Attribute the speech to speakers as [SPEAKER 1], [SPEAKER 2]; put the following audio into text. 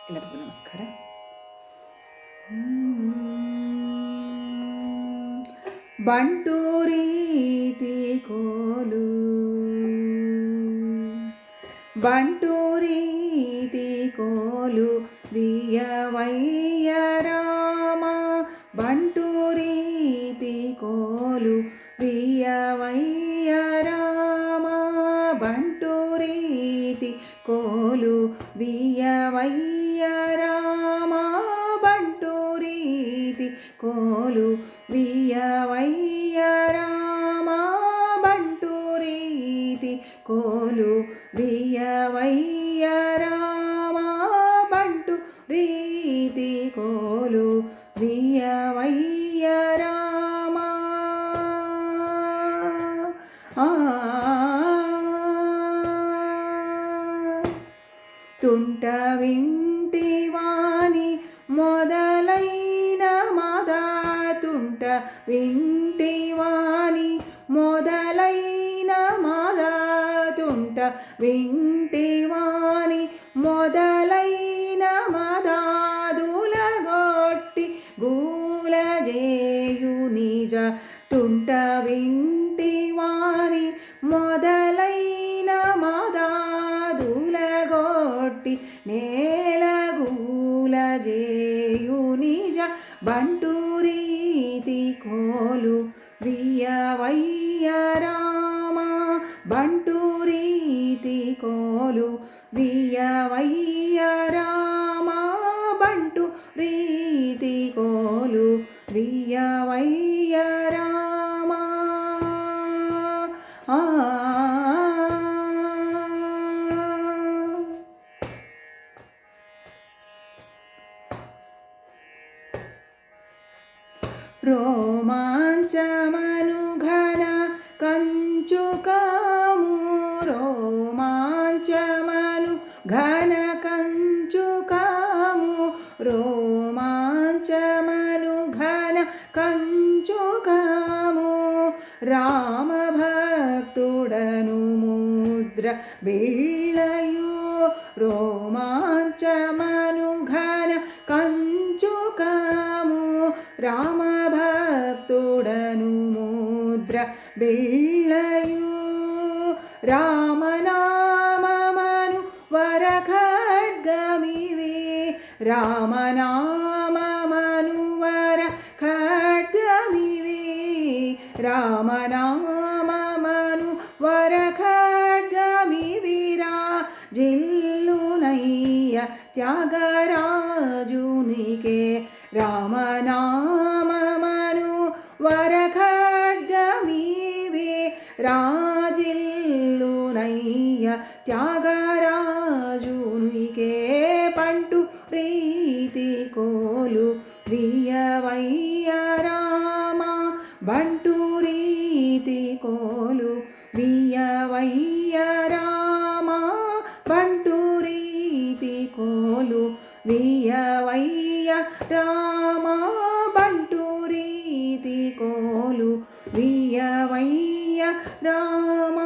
[SPEAKER 1] ಎಲ್ಲರಿಗೂ ನಮಸ್ಕಾರ. ಬಂಟು ರೀತಿ ಕೋಲು, ಬಂಟು ರೀತಿ ಕೋಲು ವಿಯವಯ್ಯ ರಾಮ, ಬಂಟು ರೀತಿ ಕೋಲು ವಿಯವಯ್ಯ ರಾಮ, ಬಂಟು ರೀತಿ ಕೋಲು ವಿಯವಯ್ಯ ರಾಮ, ಬಂಟು ರೀತಿ ಕೋಲು ವಿಯವಯ್ಯ ರಾಮ, ಬಂಟು ರೀತಿ ಕೋಲು ವಿಯವಯ್ಯ ರಾಮ, ಬಂಟು ರೀತಿ ಕೋಲು ವಿಯವಯ್ಯ ರಾಮ. తుంట వింటివాని మొదలైన మద, తుంట వింటివాని మొదలైన మద, తుంట వింటివాని మొదలైన మదాదులగొట్టి గూలజేయు నిజ, తుంట వింటివాని మొదలైన మదాదులగొట్టి నేలగూలజేయు నిజ, బంటు రీతి కోలు విಯವయ్య రామ, బంటు రీతి కోలు విಯವయ్య రామ, బంటు రీతి కోలు విಯವయ్య రామ. రోమాంచమను ఘన కంచుకము, రోమాంచమను ఘన కంచుకము, రోమాంచమను ఘన కంచుకము, రామభక్తుడను ముద్ర బిళ్ళయు, రోమాంచమను ఘన కంచుకము, రామభక్తుడను ముద్ర బిళ్ళయు, రామనామమను వరఖడ్గమివి, రామనామమను వరఖడ్గమివి, రామనామమను వరఖడ్గమివిరా, జిల్లునయ్య త్యాగరాజునికే, రామనామమను వరఖడ్గమివి, రాజిల్లునయ్య త్యాగరాజునికే, పంటు ప్రీతి కోలు విಯವయ్య రామ, బంటు రీతి కోలు విಯವయ్య రామ, బంటు రీతి కోలు విಯವయ్య రామ, బంటు రీతి కోలు విಯವయ్య రామ.